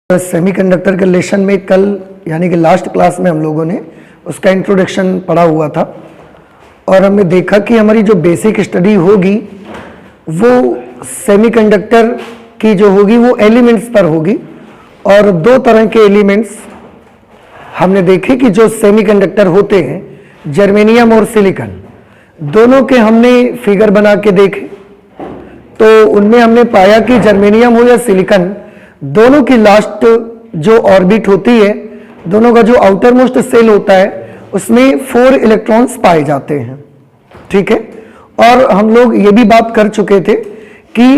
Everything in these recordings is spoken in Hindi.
सेमीकंडक्टर के लेसन में कल यानी कि लास्ट क्लास में हम लोगों ने उसका इंट्रोडक्शन पढ़ा हुआ था और हमने देखा कि हमारी जो बेसिक स्टडी होगी वो सेमीकंडक्टर की जो होगी वो एलिमेंट्स पर होगी। और दो तरह के एलिमेंट्स हमने देखे कि जो सेमीकंडक्टर होते हैं, जर्मेनियम और सिलिकॉन, दोनों के हमने फिगर बना के देखे। तो उनमें हमने पाया कि जर्मेनियम हो या सिलिकॉन, दोनों की लास्ट जो ऑर्बिट होती है, दोनों का जो आउटर मोस्ट सेल होता है उसमें 4 इलेक्ट्रॉन्स पाए जाते हैं, ठीक है। और हम लोग ये भी बात कर चुके थे कि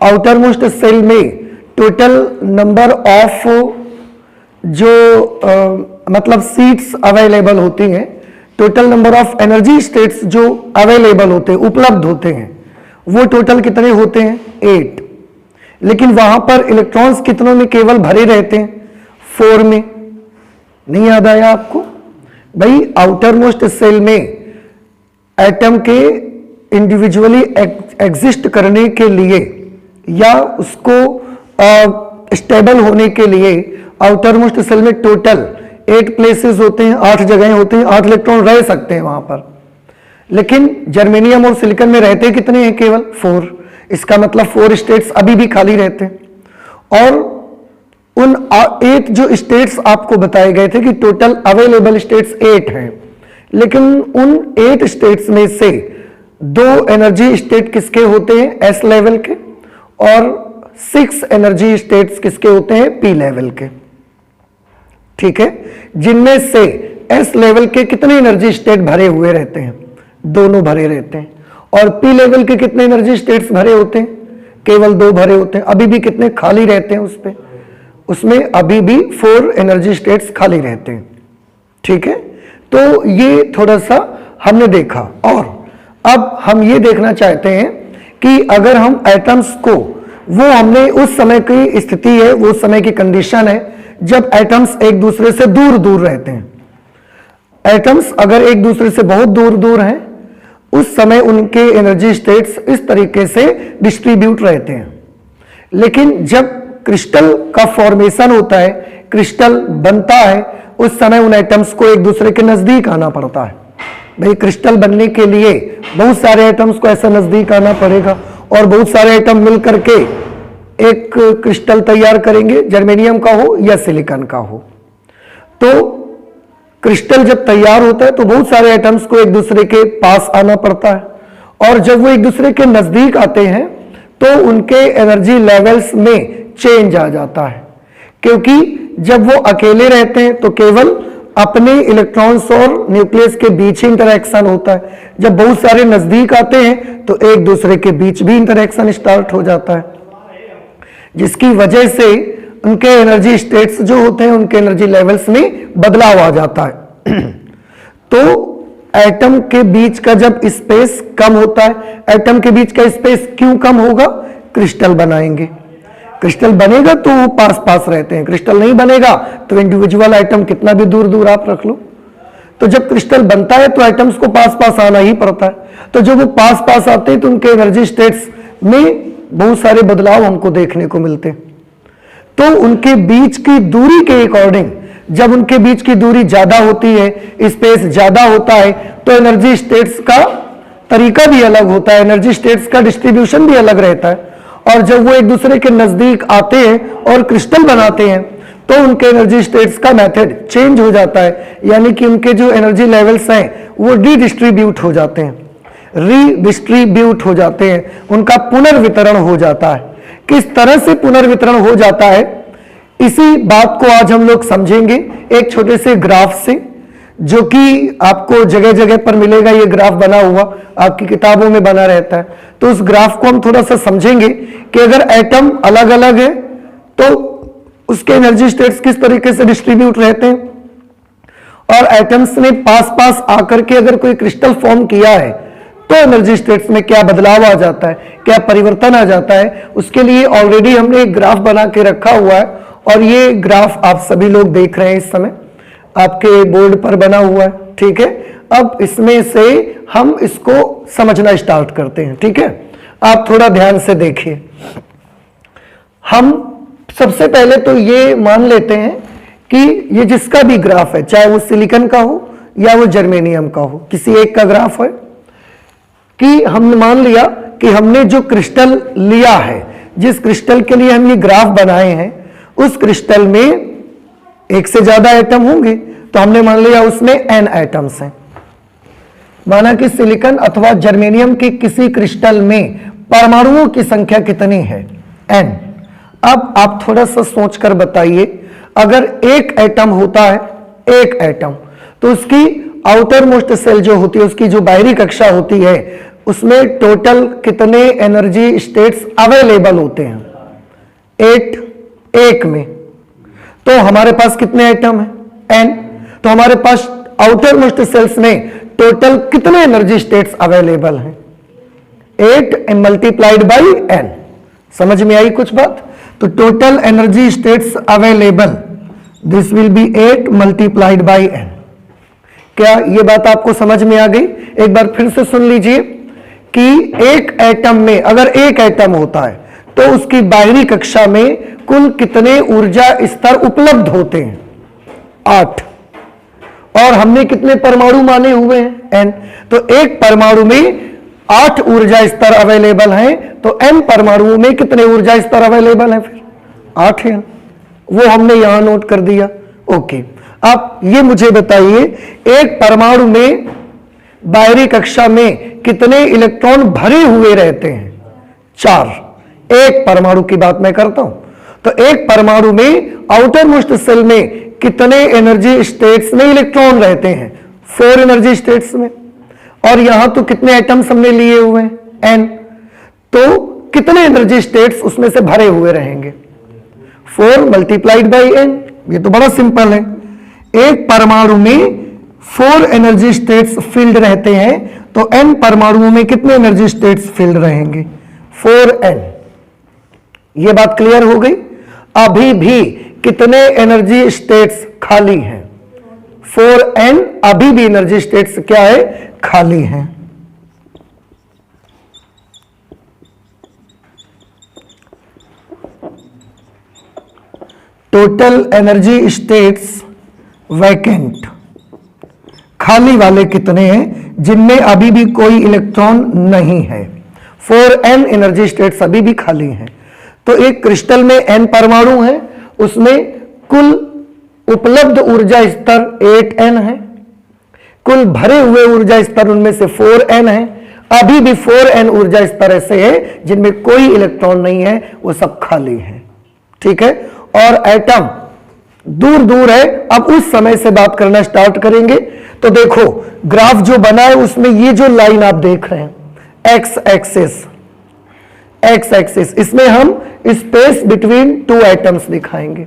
आउटर मोस्ट सेल में टोटल नंबर ऑफ जो मतलब सीट्स अवेलेबल होती हैं, total number of energy states जो अवेलेबल होते हैं, उपलब्ध होते हैं, वो टोटल कितने होते हैं? 8। लेकिन वहां पर इलेक्ट्रॉन्स कितनों में केवल भरे रहते हैं? 4 में। नहीं याद आया आपको? भाई आउटर मोस्ट सेल में एटम के इंडिविजुअली एग्जिस्ट करने के लिए या उसको स्टेबल होने के लिए आउटर मोस्ट सेल में टोटल 8 प्लेसेस होते हैं, 8 जगहें होती हैं, 8 इलेक्ट्रॉन रह सकते हैं वहां पर। लेकिन जर्मेनियम और सिलिकॉन में रहते कितने हैं? केवल 4। इसका मतलब 4 स्टेट्स अभी भी खाली रहते हैं। और उन 8 जो स्टेट्स आपको बताए गए थे कि टोटल अवेलेबल स्टेट्स 8 हैं, लेकिन उन 8 स्टेट्स में से 2 एनर्जी स्टेट किसके होते हैं? एस लेवल के, और 6 एनर्जी स्टेट्स किसके होते हैं? पी लेवल के, ठीक है। जिनमें से एस लेवल के कितने एनर्जी स्टेट भरे हुए रहते हैं? दोनों भरे रहते हैं। और पी लेवल के कितने एनर्जी स्टेट्स भरे होते हैं? केवल 2 भरे होते हैं। अभी भी कितने खाली रहते हैं उसपे? उसमें अभी भी 4 एनर्जी स्टेट्स खाली रहते हैं, ठीक है। तो ये थोड़ा सा हमने देखा। और अब हम ये देखना चाहते हैं कि अगर हम एटम्स को, वो हमने उस समय की स्थिति है, वो समय की कंडीशन है जब एटम्स एक दूसरे से दूर दूर रहते हैं। एटम्स अगर एक दूसरे से बहुत दूर दूर हैं, उस समय उनके एनर्जी स्टेट्स इस तरीके से डिस्ट्रीब्यूट रहते हैं। लेकिन जब क्रिस्टल का फॉर्मेशन होता है, क्रिस्टल बनता है, उस समय उन एटम्स को एक दूसरे के नजदीक आना पड़ता है। भाई क्रिस्टल बनने के लिए बहुत सारे एटम्स को ऐसा नजदीक आना पड़ेगा और बहुत सारे एटम मिल करके एक क्रिस्टल तैयार करेंगे, जर्मेनियम का हो या सिलिकॉन का हो। तो क्रिस्टल जब तैयार होता है तो बहुत सारे एटम्स को एक दूसरे के पास आना पड़ता है, और जब वो एक दूसरे के नजदीक आते हैं तो उनके एनर्जी लेवल्स में चेंज आ जाता है। क्योंकि जब वो अकेले रहते हैं तो केवल अपने इलेक्ट्रॉन्स और न्यूक्लियस के बीच ही इंटरेक्शन होता है। जब बहुत सारे नजदीक आते हैं तो एक दूसरे के बीच भी इंटरेक्शन स्टार्ट हो जाता है, जिसकी वजह से उनके एनर्जी स्टेट्स जो होते हैं, उनके एनर्जी लेवल्स में बदलाव आ जाता है। तो एटम के बीच का जब स्पेस कम होता है, एटम के बीच का स्पेस क्यों कम होगा? क्रिस्टल बनाएंगे। क्रिस्टल बनेगा तो वो पास पास रहते हैं, क्रिस्टल नहीं बनेगा तो इंडिविजुअल एटम कितना भी दूर दूर आप रख लो। तो जब क्रिस्टल बनता है तो एटम्स को पास पास आना ही पड़ता है। तो जब वो पास पास आते हैं तो उनके एनर्जी स्टेट्स में बहुत सारे बदलाव हमको देखने को मिलते हैं। तो उनके बीच की दूरी के अकॉर्डिंग, जब उनके बीच की दूरी ज्यादा होती है, स्पेस ज्यादा होता है, तो एनर्जी स्टेट्स का तरीका भी अलग होता है, एनर्जी स्टेट्स का डिस्ट्रीब्यूशन भी अलग रहता है। और जब वो एक दूसरे के नजदीक आते हैं और क्रिस्टल बनाते हैं तो उनके एनर्जी स्टेट्स का मेथड चेंज हो जाता है, यानी कि उनके जो एनर्जी लेवल्स हैं वो डिस्ट्रीब्यूट हो जाते हैं, रीडिस्ट्रीब्यूट हो जाते हैं, उनका पुनर्वितरण हो जाता है। किस तरह से पुनर्वितरण हो जाता है, इसी बात को आज हम लोग समझेंगे एक छोटे से ग्राफ से, जो कि आपको जगह जगह पर मिलेगा। ये ग्राफ बना हुआ आपकी किताबों में बना रहता है। तो उस ग्राफ को हम थोड़ा सा समझेंगे कि अगर एटम अलग अलग है तो उसके एनर्जी स्टेट्स किस तरीके से डिस्ट्रीब्यूट रहते हैं, और एटम्स ने पास पास आकर के अगर कोई क्रिस्टल फॉर्म किया है तो एनर्जी स्टेट्स में क्या बदलाव आ जाता है, क्या परिवर्तन आ जाता है। उसके लिए ऑलरेडी हमने एक ग्राफ बना के रखा हुआ है, और ये ग्राफ आप सभी लोग देख रहे हैं, इस समय आपके बोर्ड पर बना हुआ है, ठीक है। अब इसमें से हम इसको समझना स्टार्ट करते हैं, ठीक है। आप थोड़ा ध्यान से देखिए। हम सबसे पहले तो ये मान लेते हैं कि ये जिसका भी ग्राफ है, चाहे वो सिलिकॉन का हो या वो जर्मेनियम का हो, किसी एक का ग्राफ है, कि हमने मान लिया कि हमने जो क्रिस्टल लिया है, जिस क्रिस्टल के लिए हम ये ग्राफ बनाए हैं, उस क्रिस्टल में एक से ज्यादा एटम होंगे, तो हमने मान लिया उसमें n एटम्स हैं। माना कि सिलिकॉन अथवा जर्मेनियम के किसी क्रिस्टल में परमाणुओं की संख्या कितनी है, n। अब आप थोड़ा सा सोचकर बताइए, अगर एक एटम होता है, एक एटम, तो उसकी आउटर मोस्ट सेल जो होती है, उसकी जो बाहरी कक्षा होती है, उसमें टोटल कितने एनर्जी स्टेट्स अवेलेबल होते हैं? 8 एक में। तो हमारे पास कितने एटम है? n। तो हमारे पास आउटर मोस्ट सेल्स में टोटल कितने एनर्जी स्टेट्स अवेलेबल हैं? 8 मल्टीप्लाइड बाई n। समझ में आई कुछ बात? तो total energy states available, this will be 8 multiplied by n। क्या ये बात आपको समझ में आ गई? एक बार फिर से सुन लीजिए कि एक एटम में अगर एक एटम होता है तो उसकी बाहरी कक्षा में कुल कितने ऊर्जा स्तर उपलब्ध होते हैं? 8। और हमने कितने परमाणु माने हुए हैं? n। तो एक परमाणु में 8 ऊर्जा स्तर अवेलेबल हैं, तो n परमाणुओं में कितने ऊर्जा स्तर अवेलेबल हैं? फिर 8 है, वो हमने यहां नोट कर दिया। ओके, अब ये मुझे बताइए, एक परमाणु में बाहरी कक्षा में कितने इलेक्ट्रॉन भरे हुए रहते हैं? 4। एक परमाणु की बात मैं करता हूं, तो एक परमाणु में आउटर मोस्ट सेल में कितने एनर्जी स्टेट्स में इलेक्ट्रॉन रहते हैं? 4 एनर्जी स्टेट्स में। और यहां तो कितने एटम्स हमने लिए हुए हैं? n। तो कितने एनर्जी स्टेट्स उसमें से भरे हुए रहेंगे? 4 मल्टीप्लाइड बाई n। ये तो बड़ा सिंपल है। एक परमाणु में 4 एनर्जी स्टेट्स फील्ड रहते हैं, तो n परमाणुओं में कितने एनर्जी स्टेट्स फील्ड रहेंगे? 4n। ये बात क्लियर हो गई? अभी भी कितने एनर्जी स्टेट्स खाली हैं? 4n। अभी भी एनर्जी स्टेट्स क्या है? खाली हैं। टोटल एनर्जी स्टेट्स वैकेंट, खाली वाले कितने हैं जिनमें अभी भी कोई इलेक्ट्रॉन नहीं है? 4n एनर्जी स्टेट्स अभी भी खाली हैं। तो एक क्रिस्टल में n परमाणु है, उसमें कुल उपलब्ध ऊर्जा स्तर 8n है, कुल भरे हुए ऊर्जा स्तर उनमें से 4n है। अभी भी 4n ऊर्जा स्तर ऐसे है जिनमें कोई इलेक्ट्रॉन नहीं है, वो सब खाली है। ठीक है? और एटम दूर दूर है। अब उस समय से बात करना स्टार्ट करेंगे। तो देखो, ग्राफ जो बना है उसमें ये जो लाइन आप देख रहे हैं, एक्स एक्सिस, इसमें हम स्पेस बिटवीन 2 एटम्स दिखाएंगे,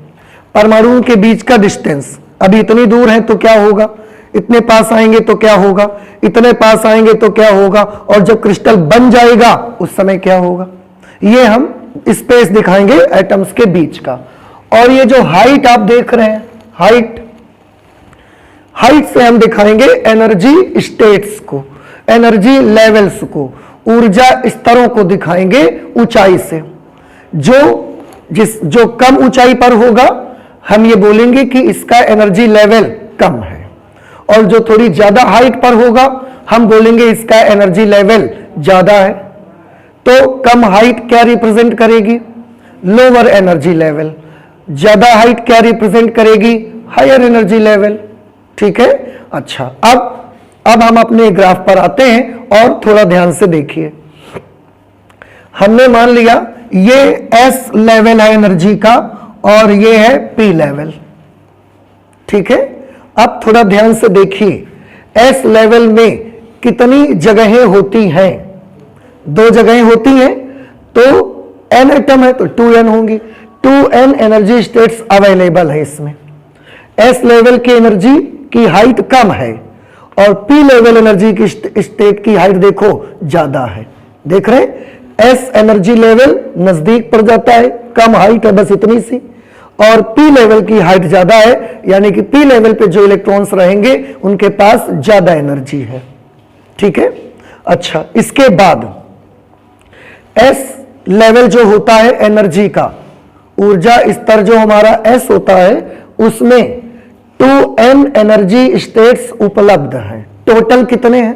परमाणुओं के बीच का डिस्टेंस। अभी इतनी दूर है तो क्या होगा, इतने पास आएंगे तो क्या होगा, इतने पास आएंगे तो क्या होगा, और जब क्रिस्टल बन जाएगा उस समय क्या होगा, ये हम स्पेस दिखाएंगे एटम्स के बीच का। और ये जो हाइट आप देख रहे हैं, हाइट से हम दिखाएंगे एनर्जी स्टेट्स को, एनर्जी लेवल्स को, ऊर्जा स्तरों को दिखाएंगे ऊंचाई से। जो कम ऊंचाई पर होगा हम ये बोलेंगे कि इसका एनर्जी लेवल कम है, और जो थोड़ी ज्यादा हाइट पर होगा हम बोलेंगे इसका एनर्जी लेवल ज्यादा है। तो कम हाइट क्या रिप्रेजेंट करेगी? Lower energy level. ज्यादा हाइट क्या रिप्रेजेंट करेगी? Higher energy level. ठीक है? अच्छा, अब हम अपने ग्राफ पर आते हैं और थोड़ा ध्यान से देखिए। हमने मान लिया ये एस लेवल है एनर्जी का और ये है पी लेवल। ठीक है? अब थोड़ा ध्यान से देखिए, एस लेवल में कितनी जगहें होती हैं? 2 जगहें होती हैं, तो n एटम है तो 2n होंगी। 2n एनर्जी स्टेट्स अवेलेबल है इसमें। एस लेवल की एनर्जी की हाइट कम है और पी लेवल एनर्जी की स्टेट की हाइट देखो ज्यादा है। देख रहे हैं? एस एनर्जी लेवल नजदीक पड़ जाता है, कम हाइट है बस इतनी सी, और पी लेवल की हाइट ज्यादा है, यानी कि पी लेवल पे जो इलेक्ट्रॉन्स रहेंगे उनके पास ज्यादा एनर्जी है। ठीक है? अच्छा, इसके बाद एस लेवल जो होता है एनर्जी का, ऊर्जा स्तर जो हमारा S होता है उसमें 2n एनर्जी स्टेट्स उपलब्ध हैं। टोटल कितने हैं?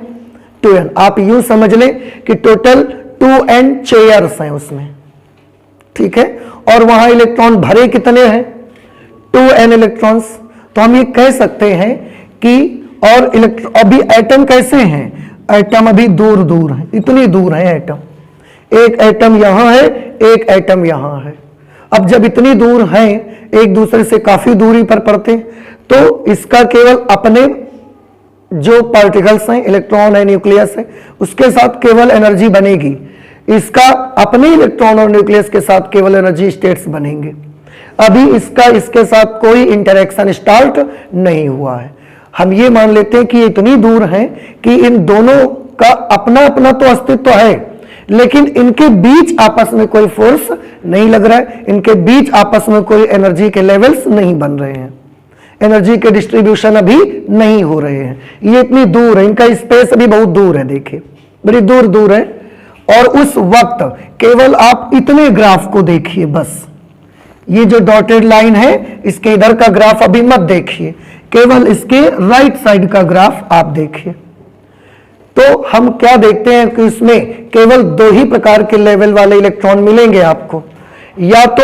2n। आप यूं समझ लें कि टोटल 2n चेयर्स हैं उसमें, ठीक है। और वहां इलेक्ट्रॉन भरे कितने हैं? 2n electrons. तो हम ये कह सकते हैं कि और अभी एटम कैसे हैं? एटम अभी दूर दूर है, इतनी दूर है एटम। एक एटम यहां है, एक एटम यहां है। अब जब इतनी दूर हैं, एक दूसरे से काफी दूरी पर पड़ते हैं, तो इसका केवल अपने जो पार्टिकल्स हैं, इलेक्ट्रॉन है, न्यूक्लियस है, उसके साथ केवल एनर्जी बनेगी। इसका अपने इलेक्ट्रॉन और न्यूक्लियस के साथ केवल एनर्जी स्टेट्स बनेंगे। अभी इसका इसके साथ कोई इंटरेक्शन स्टार्ट नहीं हुआ है। हम ये मान लेते हैं कि इतनी दूर हैं कि इन दोनों का अपना अपना तो अस्तित्व है, लेकिन इनके बीच आपस में कोई फोर्स नहीं लग रहा है, इनके बीच आपस में कोई एनर्जी के लेवल्स नहीं बन रहे हैं, एनर्जी के डिस्ट्रीब्यूशन अभी नहीं हो रहे हैं। ये इतनी दूर है, इनका स्पेस अभी बहुत दूर है, देखिए बड़ी दूर दूर है। और उस वक्त केवल आप इतने ग्राफ को देखिए बस, ये जो डॉटेड लाइन है इसके इधर का ग्राफ अभी मत देखिए, केवल इसके राइट साइड का ग्राफ आप देखिए। तो हम क्या देखते हैं कि इसमें केवल दो ही प्रकार के लेवल वाले इलेक्ट्रॉन मिलेंगे आपको, या तो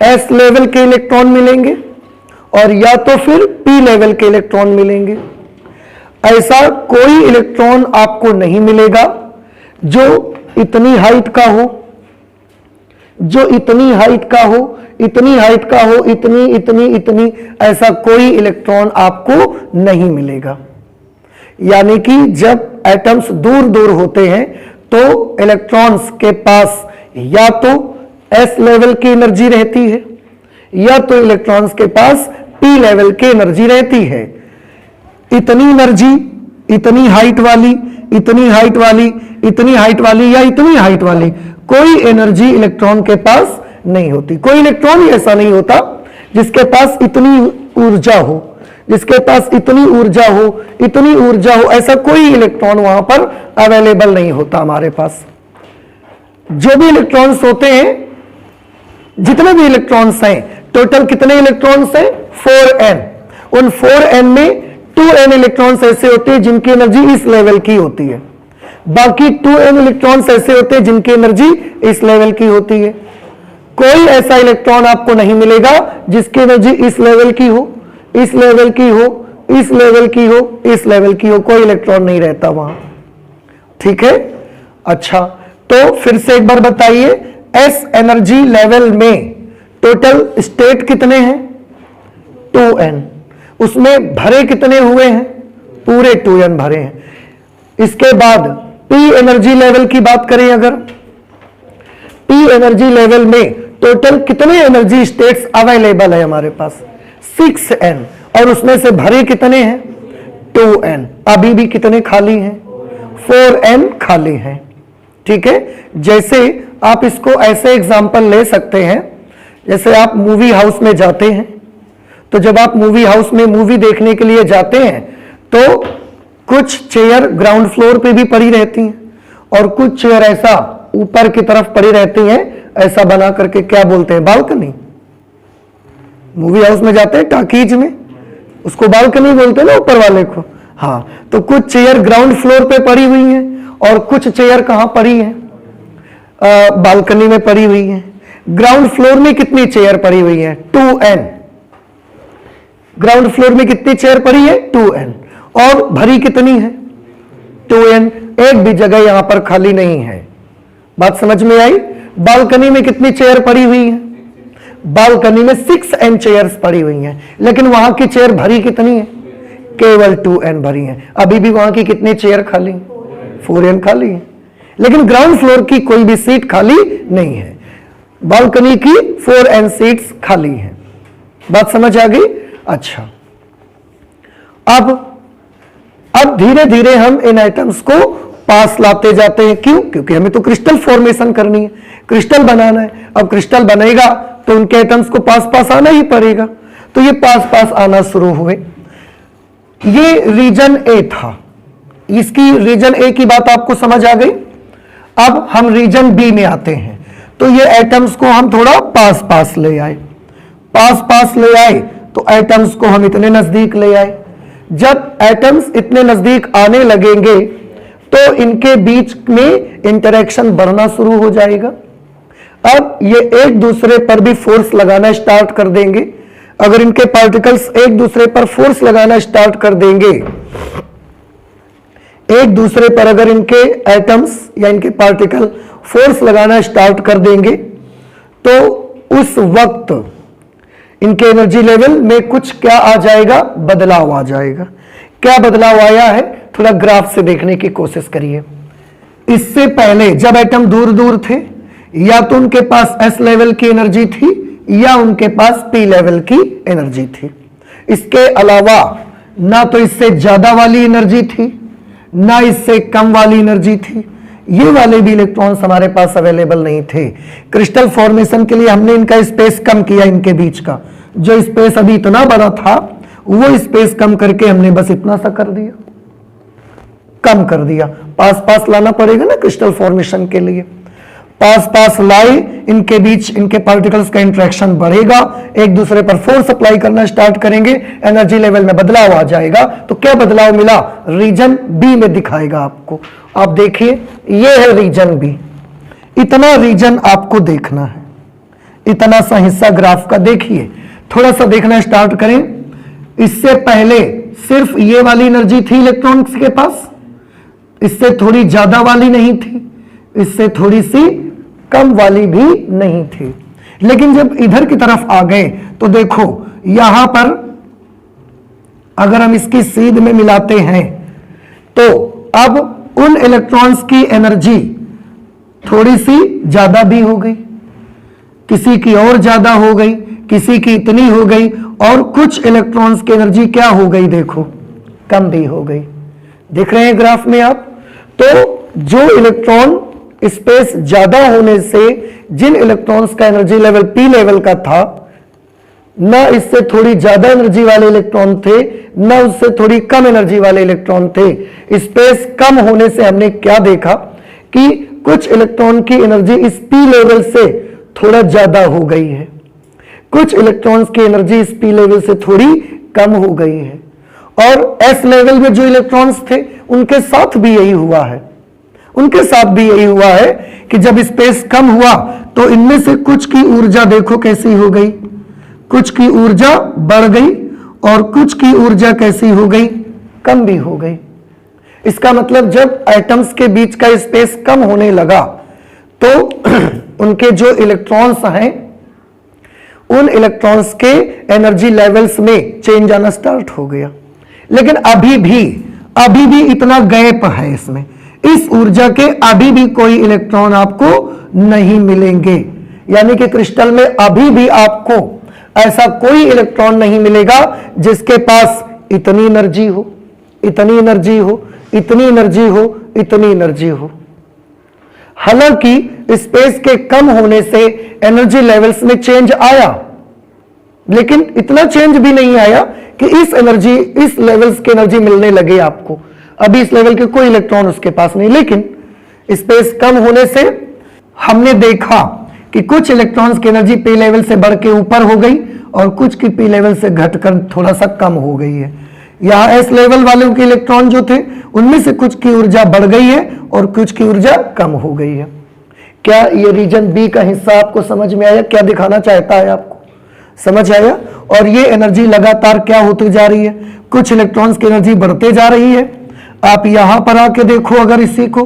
S लेवल के इलेक्ट्रॉन मिलेंगे और या तो फिर P लेवल के इलेक्ट्रॉन मिलेंगे। ऐसा कोई इलेक्ट्रॉन आपको नहीं मिलेगा जो इतनी हाइट का हो, जो इतनी हाइट का हो, इतनी हाइट का हो, इतनी इतनी इतनी, ऐसा कोई इलेक्ट्रॉन आपको नहीं मिलेगा। यानी कि जब एटम्स दूर दूर होते हैं तो इलेक्ट्रॉन्स के पास या तो S लेवल की एनर्जी रहती है या तो इलेक्ट्रॉन्स के पास P लेवल की एनर्जी रहती है। इतनी एनर्जी, इतनी हाइट वाली, इतनी हाइट वाली, इतनी हाइट वाली या इतनी हाइट वाली, कोई एनर्जी इलेक्ट्रॉन के पास नहीं होती। कोई इलेक्ट्रॉन ही ऐसा नहीं होता जिसके पास इतनी ऊर्जा हो, जिसके पास इतनी ऊर्जा हो, इतनी ऊर्जा हो, ऐसा कोई इलेक्ट्रॉन वहां पर अवेलेबल नहीं होता हमारे पास। जो भी इलेक्ट्रॉन्स होते हैं, जितने भी इलेक्ट्रॉन्स हैं, टोटल कितने इलेक्ट्रॉन्स हैं? 4n। उन 4n में 2n इलेक्ट्रॉन्स ऐसे होते हैं जिनकी एनर्जी इस लेवल की होती है, बाकी 2n इलेक्ट्रॉन्स ऐसे होते हैं जिनकी एनर्जी इस लेवल की होती है। कोई ऐसा इलेक्ट्रॉन आपको नहीं मिलेगा जिसकी एनर्जी इस लेवल की हो, इस लेवल की हो, इस लेवल की हो, इस लेवल की हो, कोई इलेक्ट्रॉन नहीं रहता वहां, ठीक है। अच्छा, तो फिर से एक बार बताइए, S एनर्जी लेवल में टोटल स्टेट कितने हैं? 2n। उसमें भरे कितने हुए हैं? पूरे 2n भरे हैं। इसके बाद P एनर्जी लेवल की बात करें, अगर P एनर्जी लेवल में टोटल कितने एनर्जी स्टेट्स अवेलेबल है हमारे पास? 6n। और उसमें से भरे कितने हैं? 2n। अभी भी कितने खाली हैं? 4n खाली हैं, ठीक है। जैसे आप इसको ऐसे एग्जांपल ले सकते हैं, जैसे आप मूवी हाउस में जाते हैं, तो जब आप मूवी हाउस में मूवी देखने के लिए जाते हैं तो कुछ चेयर ग्राउंड फ्लोर पे भी पड़ी रहती हैं और कुछ चेयर ऐसा ऊपर की तरफ पड़ी रहती हैं, ऐसा बना करके, क्या बोलते हैं? बालकनी। मूवी हाउस में जाते हैं टाकीज में, उसको बालकनी बोलते हैं ना, ऊपर वाले को। हाँ, तो कुछ चेयर ग्राउंड फ्लोर पे पड़ी हुई हैं और कुछ चेयर कहां पड़ी हैं? बालकनी में पड़ी हुई हैं। ग्राउंड फ्लोर में कितनी चेयर पड़ी हुई है? 2n। ग्राउंड फ्लोर में कितनी चेयर पड़ी है? 2n। और भरी कितनी है? 2n। एक भी जगह यहां पर खाली नहीं है। बात समझ में आई? बालकनी में कितनी चेयर पड़ी हुई है? बालकनी में 6n चेयर्स पड़ी हुई हैं, लेकिन वहां की चेयर भरी कितनी है? केवल 2n भरी है। अभी भी वहां की कितनी चेयर खाली? 4n खाली है, लेकिन ग्राउंड फ्लोर की कोई भी सीट खाली नहीं है। बालकनी की 4n सीट्स खाली हैं। बात समझ आ गई? अच्छा, अब धीरे धीरे हम इन आइटम्स को पास लाते जाते हैं। क्यों? क्योंकि हमें तो क्रिस्टल फॉर्मेशन करनी है, क्रिस्टल बनाना है। अब क्रिस्टल बनेगा तो उनके आइटम्स को पास पास आना ही पड़ेगा, तो ये पास पास आना शुरू हुए। ये रीजन ए था, इसकी रीजन ए की बात आपको समझ आ गई। अब हम रीजन बी में आते हैं। तो ये एटम्स को हम थोड़ा पास पास ले आए, पास पास ले आए तो एटम्स को हम इतने नजदीक ले आए। जब एटम्स इतने नजदीक आने लगेंगे तो इनके बीच में इंटरेक्शन बढ़ना शुरू हो जाएगा। अब ये एक दूसरे पर भी फोर्स लगाना स्टार्ट कर देंगे। अगर इनके पार्टिकल्स एक दूसरे पर फोर्स लगाना स्टार्ट कर देंगे, एक दूसरे पर अगर इनके एटम्स या इनके पार्टिकल फोर्स लगाना स्टार्ट कर देंगे तो उस वक्त इनके एनर्जी लेवल में कुछ क्या आ जाएगा, बदलाव आ जाएगा। क्या बदलाव आया है, थोड़ा ग्राफ से देखने की कोशिश करिए। इससे पहले जब एटम दूर दूर थे, या तो उनके पास एस लेवल की एनर्जी थी या उनके पास पी लेवल की एनर्जी थी। इसके अलावा ना तो इससे ज्यादा वाली एनर्जी थी ना इससे कम वाली एनर्जी थी। ये वाले भी इलेक्ट्रॉन्स हमारे पास अवेलेबल नहीं थे। क्रिस्टल फॉर्मेशन के लिए हमने इनका स्पेस कम किया, इनके बीच का जो स्पेस अभी इतना बड़ा था वो स्पेस कम करके हमने बस इतना सा कर दिया, कम कर दिया। पास पास लाना पड़ेगा ना क्रिस्टल फॉर्मेशन के लिए, पास पास लाए, इनके बीच इनके पार्टिकल्स का इंटरेक्शन बढ़ेगा, एक दूसरे पर फोर्स अप्लाई करना स्टार्ट करेंगे, एनर्जी लेवल में बदलाव आ जाएगा। तो क्या बदलाव मिला, रीजन बी में दिखाएगा आपको। आप देखिए ये है रीजन बी, इतना रीजन आपको देखना है, इतना सा हिस्सा ग्राफ का देखिए, थोड़ा सा देखना स्टार्ट करें। इससे पहले सिर्फ ये वाली एनर्जी थी इलेक्ट्रॉन्स के पास, इससे थोड़ी ज्यादा वाली नहीं थी, इससे थोड़ी सी कम वाली भी नहीं थी। लेकिन जब इधर की तरफ आ गए तो देखो यहां पर अगर हम इसकी सीध में मिलाते हैं तो अब उन इलेक्ट्रॉन्स की एनर्जी थोड़ी सी ज्यादा भी हो गई, किसी की और ज्यादा हो गई, किसी की इतनी हो गई, और कुछ इलेक्ट्रॉन्स की एनर्जी क्या हो गई, देखो कम भी हो गई। देख रहे हैं ग्राफ में आप। तो जो इलेक्ट्रॉन स्पेस ज्यादा होने से जिन इलेक्ट्रॉन्स का एनर्जी लेवल पी लेवल का था, ना इससे थोड़ी ज्यादा एनर्जी वाले इलेक्ट्रॉन थे ना उससे थोड़ी कम एनर्जी वाले इलेक्ट्रॉन थे। स्पेस कम होने से हमने क्या देखा कि कुछ इलेक्ट्रॉन की एनर्जी इस पी लेवल से थोड़ा ज्यादा हो गई है, कुछ इलेक्ट्रॉन्स की एनर्जी इस पी लेवल से थोड़ी कम हो गई है। और एस लेवल में जो इलेक्ट्रॉन्स थे उनके साथ भी यही हुआ है, उनके साथ भी यही हुआ है कि जब स्पेस कम हुआ तो इनमें से कुछ की ऊर्जा देखो कैसी हो गई, कुछ की ऊर्जा बढ़ गई और कुछ की ऊर्जा कैसी हो गई, कम भी हो गई। इसका मतलब जब एटम्स के बीच का स्पेस कम होने लगा तो उनके जो इलेक्ट्रॉन्स हैं उन इलेक्ट्रॉन्स के एनर्जी लेवल्स में चेंज आना स्टार्ट हो गया। लेकिन अभी भी इतना गैप है इसमें, इस ऊर्जा के अभी भी कोई इलेक्ट्रॉन आपको नहीं मिलेंगे। यानी कि क्रिस्टल में अभी भी आपको ऐसा कोई इलेक्ट्रॉन नहीं मिलेगा जिसके पास इतनी एनर्जी हो, इतनी एनर्जी हो, इतनी एनर्जी हो, इतनी एनर्जी हो। हालांकि स्पेस के कम होने से एनर्जी लेवल्स में चेंज आया, लेकिन इतना चेंज भी नहीं आया कि इस लेवल्स की एनर्जी मिलने लगे आपको। अभी इस लेवल के कोई इलेक्ट्रॉन उसके पास नहीं, लेकिन स्पेस कम होने से हमने देखा कि कुछ इलेक्ट्रॉन्स की एनर्जी पी लेवल से बढ़ के ऊपर हो गई और कुछ की पी लेवल से घटकर थोड़ा सा कम हो गई है। यहां एस लेवल वालों के इलेक्ट्रॉन जो थे उनमें से कुछ की ऊर्जा बढ़ गई है और कुछ की ऊर्जा कम हो गई है। क्या ये रीजन बी का हिस्सा आपको समझ में आया, क्या दिखाना चाहता है आपको, समझ आया? और ये एनर्जी लगातार क्या होती जा रही है, कुछ इलेक्ट्रॉन्स की एनर्जी बढ़ते जा रही है। आप यहां पर आके देखो अगर इसी को,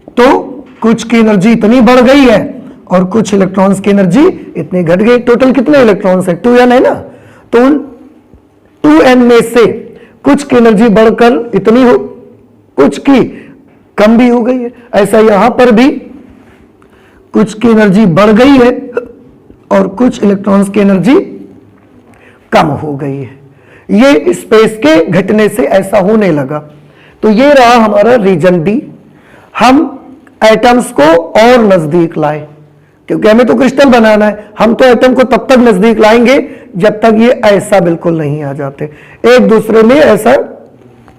तो कुछ की एनर्जी इतनी बढ़ गई है और कुछ इलेक्ट्रॉन्स की एनर्जी इतनी घट गई। टोटल कितने इलेक्ट्रॉन्स है, 2n है ना, तो उन 2n में से कुछ की एनर्जी बढ़कर इतनी हो, कुछ की कम भी हो गई है। ऐसा यहां पर भी कुछ की एनर्जी बढ़ गई है और कुछ इलेक्ट्रॉन्स की एनर्जी कम हो गई है। ये स्पेस के घटने से ऐसा होने लगा। तो ये रहा हमारा रीजन बी। हम एटम्स को और नजदीक लाए, क्योंकि हमें तो क्रिस्टल बनाना है। हम तो एटम को तब तक नजदीक लाएंगे जब तक ये ऐसा बिल्कुल नहीं आ जाते, एक दूसरे में ऐसा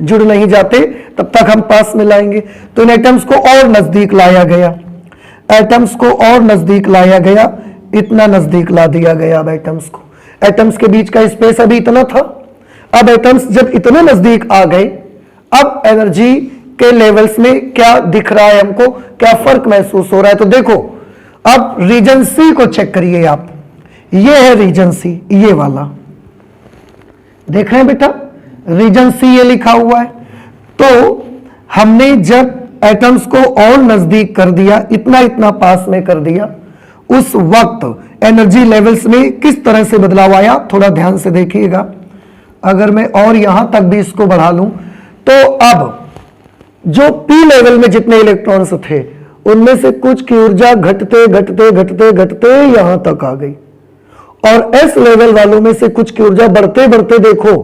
जुड़ नहीं जाते, तब तक हम पास में लाएंगे। तो इन एटम्स को और नजदीक लाया गया। एटम्स को और नजदीक लाया गया, इतना नजदीक ला दिया गया अब एटम्स को। एटम्स के बीच का स्पेस अभी इतना था, अब एटम्स जब इतने नजदीक आ गए, अब एनर्जी के लेवल्स में क्या दिख रहा है हमको, क्या फर्क महसूस हो रहा है। तो देखो अब रीजन सी को चेक करिए आप, ये है रीजन सी, ये वाला देख रहे हैं बेटा, रीजन सी ये लिखा हुआ है। तो हमने जब एटम्स को और नजदीक कर दिया, इतना इतना पास में कर दिया, उस वक्त एनर्जी लेवल्स में किस तरह से बदलाव आया, थोड़ा ध्यान से देखिएगा। अगर मैं और यहां तक भी इसको बढ़ा लूं, तो अब जो पी लेवल में जितने इलेक्ट्रॉन्स थे, उनमें से कुछ की ऊर्जा घटते घटते घटते घटते यहां तक आ गई, और एस लेवल वालों में से कुछ की ऊर्जा बढ़ते बढ़ते देखो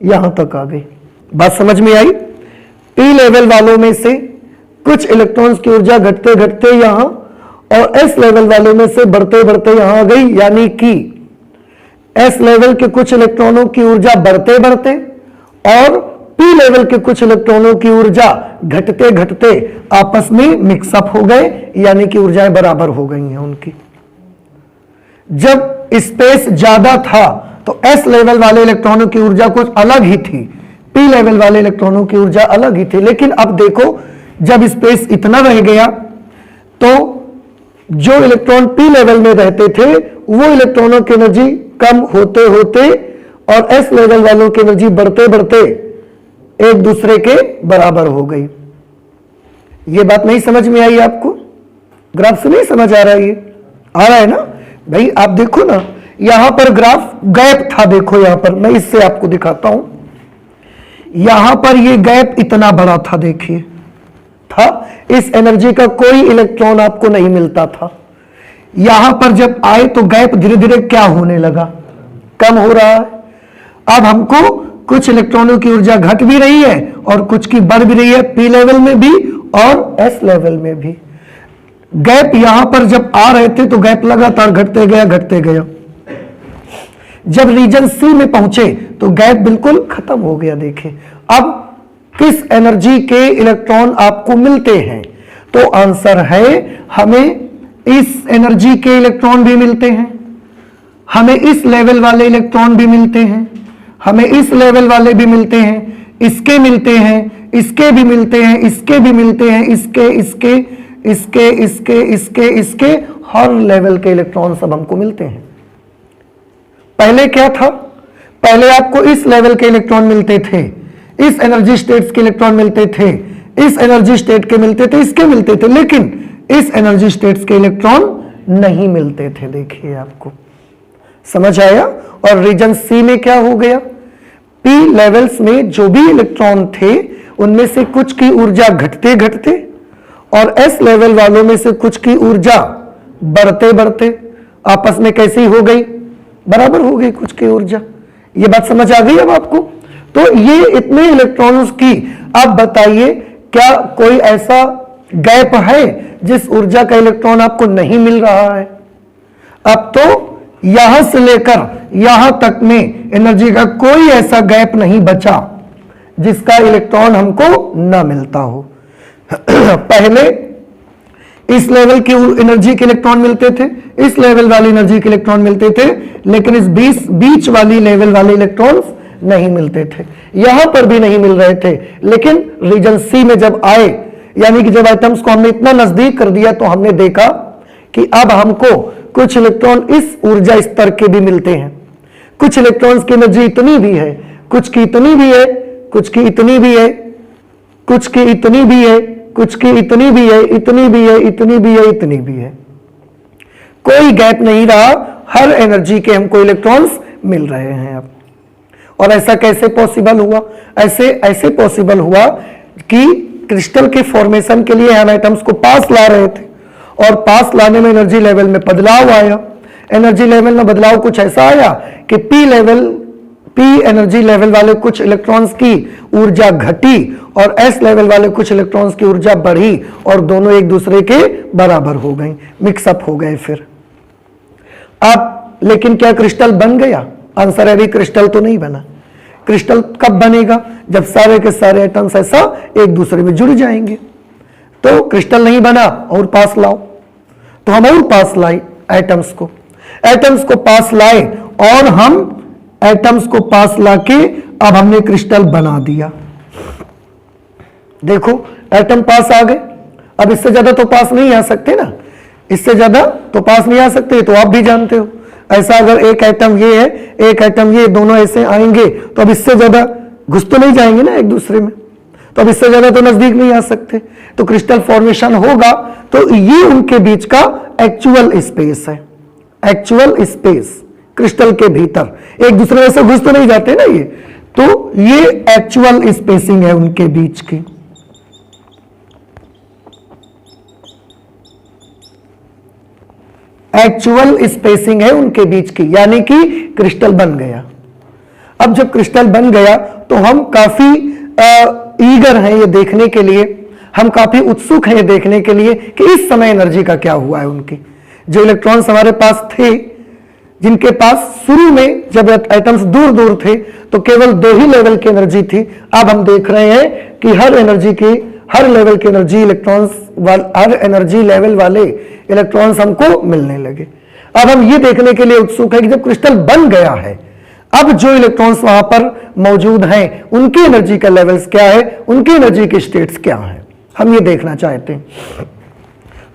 यहां तक आ गई। बात समझ में आई? पी लेवल वालों में से कुछ इलेक्ट्रॉन्स की ऊर्जा घटते घटते यहां, और एस लेवल वालों में से बढ़ते बढ़ते यहां आ गई, यानी कि एस लेवल के कुछ इलेक्ट्रॉनों की ऊर्जा बढ़ते बढ़ते और पी लेवल के कुछ इलेक्ट्रॉनों की ऊर्जा घटते घटते आपस में मिक्सअप हो गए, यानी कि ऊर्जाएं बराबर हो गई हैं उनकी। जब स्पेस ज्यादा था तो एस लेवल वाले इलेक्ट्रॉनों की ऊर्जा कुछ अलग ही थी, पी लेवल वाले इलेक्ट्रॉनों की ऊर्जा अलग ही थी। लेकिन अब देखो जब स्पेस इतना रह गया, तो जो इलेक्ट्रॉन पी लेवल में रहते थे वो इलेक्ट्रॉनों की एनर्जी कम होते होते और एस लेवल वालों की एनर्जी बढ़ते बढ़ते एक दूसरे के बराबर हो गई। ये बात नहीं समझ में आई आपको? ग्राफ से नहीं समझ आ रहा है? ये आ रहा है ना भाई? आप देखो ना, यहां पर ग्राफ गैप था, देखो यहां पर मैं इससे आपको दिखाता हूं। यहां पर ये गैप इतना बड़ा था, देखिए था, इस एनर्जी का कोई इलेक्ट्रॉन आपको नहीं मिलता था। यहां पर जब आए तो गैप धीरे धीरे क्या होने लगा, कम हो रहा है। अब हमको कुछ इलेक्ट्रॉनों की ऊर्जा घट भी रही है और कुछ की बढ़ भी रही है, पी लेवल में भी और एस लेवल में भी। गैप यहां पर जब आ रहे थे तो गैप लगातार घटते गया घटते गया। जब रीजन सी में पहुंचे तो गैप बिल्कुल खत्म हो गया। देखिए अब किस एनर्जी के इलेक्ट्रॉन आपको मिलते हैं, तो आंसर है हमें इस एनर्जी के इलेक्ट्रॉन भी मिलते हैं, हमें इस लेवल वाले इलेक्ट्रॉन भी मिलते हैं, हमें इस लेवल वाले भी मिलते हैं, इसके मिलते हैं, इसके भी मिलते हैं, इसके भी मिलते हैं, इसके इसके इसके इसके इसके इसके हर लेवल के इलेक्ट्रॉन सब हमको मिलते हैं। पहले क्या था? पहले आपको इस लेवल के इलेक्ट्रॉन मिलते थे, इस एनर्जी स्टेट्स के इलेक्ट्रॉन मिलते थे, इस एनर्जी स्टेट के मिलते थे, इसके मिलते थे, लेकिन इस एनर्जी स्टेट्स के इलेक्ट्रॉन नहीं मिलते थे। देखिए आपको समझ आया? और रीजन सी में क्या हो गया? पी लेवल्स में जो भी इलेक्ट्रॉन थे उनमें से कुछ की ऊर्जा घटते घटते और एस लेवल वालों में से कुछ की ऊर्जा बढ़ते बढ़ते आपस में कैसी हो गई, बराबर हो गई कुछ की ऊर्जा। ये बात समझ आ गई अब आपको? तो ये इतने इलेक्ट्रॉन्स की, अब बताइए क्या कोई ऐसा गैप है जिस ऊर्जा का इलेक्ट्रॉन आपको नहीं मिल रहा है? अब तो यहां से लेकर यहां तक में एनर्जी का कोई ऐसा गैप नहीं बचा जिसका इलेक्ट्रॉन हमको ना मिलता हो। पहले इस लेवल की एनर्जी के इलेक्ट्रॉन मिलते थे, इस लेवल वाली एनर्जी के इलेक्ट्रॉन मिलते थे, लेकिन इस बीच वाली लेवल वाले इलेक्ट्रॉन्स नहीं मिलते थे, यहां पर भी नहीं मिल रहे थे। लेकिन रीजन सी में जब आए, यानी कि जब एटम्स को हमने इतना नजदीक कर दिया, तो हमने देखा कि अब हमको कुछ इलेक्ट्रॉन इस ऊर्जा स्तर के भी मिलते हैं, कुछ इलेक्ट्रॉन्स की एनर्जी इतनी भी है, कुछ की इतनी भी है, कुछ की इतनी भी है, कुछ की इतनी भी है, कुछ की इतनी भी है, इतनी भी है, इतनी भी है, इतनी भी है। कोई गैप नहीं रहा, हर एनर्जी के हमको इलेक्ट्रॉन्स मिल रहे हैं अब। और ऐसा कैसे पॉसिबल हुआ? ऐसे पॉसिबल हुआ कि क्रिस्टल के फॉर्मेशन के लिए हम एटम्स को पास ला रहे थे, और पास लाने में एनर्जी लेवल में बदलाव आया। एनर्जी लेवल में बदलाव कुछ ऐसा आया कि पी एनर्जी लेवल वाले कुछ इलेक्ट्रॉन्स की ऊर्जा घटी और एस लेवल वाले कुछ इलेक्ट्रॉन्स की ऊर्जा बढ़ी, और दोनों एक दूसरे के बराबर हो गई, मिक्सअप हो गए। फिर अब लेकिन क्या क्रिस्टल बन गया? आंसर है अभी क्रिस्टल तो नहीं बना। क्रिस्टल कब बनेगा? जब सारे के सारे एटम्स ऐसा एक दूसरे में जुड़ जाएंगे। तो क्रिस्टल नहीं बना और पास लाओ, तो हम और पास लाए एटम्स को पास लाए, और हम एटम्स को पास लाके अब हमने क्रिस्टल बना दिया। देखो एटम पास आ गए, अब इससे ज्यादा तो पास नहीं आ सकते ना, इससे ज्यादा तो पास नहीं आ सकते, तो आप भी जानते हो। ऐसा अगर एक एटम ये है, एक एटम ये, दोनों ऐसे आएंगे तो अब इससे ज्यादा घुस तो नहीं जाएंगे ना एक दूसरे में, तो अब इससे ज्यादा तो नजदीक नहीं आ सकते, तो क्रिस्टल फॉर्मेशन होगा। तो ये उनके बीच का एक्चुअल स्पेस है, एक्चुअल स्पेस क्रिस्टल के भीतर, एक दूसरे में से घुस तो नहीं जाते ना ये, तो ये एक्चुअल स्पेसिंग है उनके बीच की। एक्चुअल स्पेसिंग है उनके बीच की, यानी कि क्रिस्टल बन गया। अब जब क्रिस्टल बन गया तो हम काफी ईगर हैं ये देखने के लिए, हम काफी उत्सुक हैं ये देखने के लिए कि इस समय एनर्जी का क्या हुआ है उनकी। जो इलेक्ट्रॉन्स हमारे पास थे, जिनके पास शुरू में जब एटम्स दूर दूर थे तो केवल 2 ही लेवल की एनर्जी थी, अब हम देख रहे हैं कि हर लेवल की एनर्जी इलेक्ट्रॉन्स, हर एनर्जी लेवल वाले इलेक्ट्रॉन्स हमको मिलने लगे। अब हम ये देखने के लिए उत्सुक है कि जब क्रिस्टल बन गया है, अब जो इलेक्ट्रॉन्स वहां पर मौजूद हैं उनकी एनर्जी का लेवल्स क्या है, उनकी एनर्जी के स्टेट्स क्या है, हम ये देखना चाहते हैं।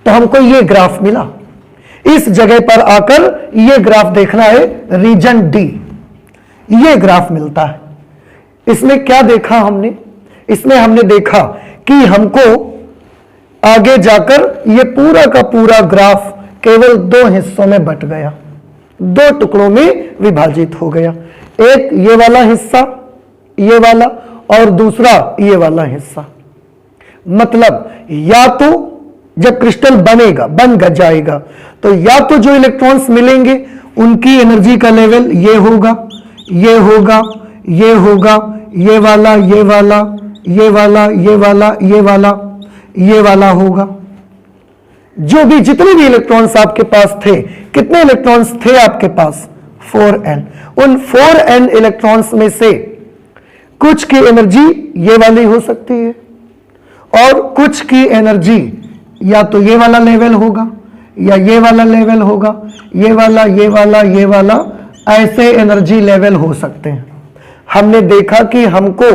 तो हमको ये ग्राफ मिला, इस जगह पर आकर ये ग्राफ देखना है, रीजन डी, ये ग्राफ मिलता है। इसमें क्या देखा हमने, इसमें हमने देखा कि हमको आगे जाकर ये पूरा का पूरा ग्राफ केवल 2 हिस्सों में बट गया, 2 टुकड़ों में विभाजित हो गया। एक ये वाला हिस्सा, ये वाला, और दूसरा ये वाला हिस्सा। मतलब या तो जब क्रिस्टल बनेगा, बन जाएगा, तो या तो जो इलेक्ट्रॉन्स मिलेंगे उनकी एनर्जी का लेवल ये होगा, ये होगा, ये होगा, ये वाला, ये वाला, ये वाला, ये वाला, ये वाला, ये वाला होगा। जो भी जितने भी इलेक्ट्रॉन्स आपके पास थे, कितने इलेक्ट्रॉन्स थे आपके पास, 4n। उन 4n इलेक्ट्रॉन्स में से कुछ की एनर्जी ये वाली हो सकती है, और कुछ की एनर्जी या तो ये वाला लेवल होगा, या ये वाला लेवल होगा, ये वाला, ये वाला, ये वाला, ऐसे एनर्जी लेवल हो सकते हैं। हमने देखा कि हमको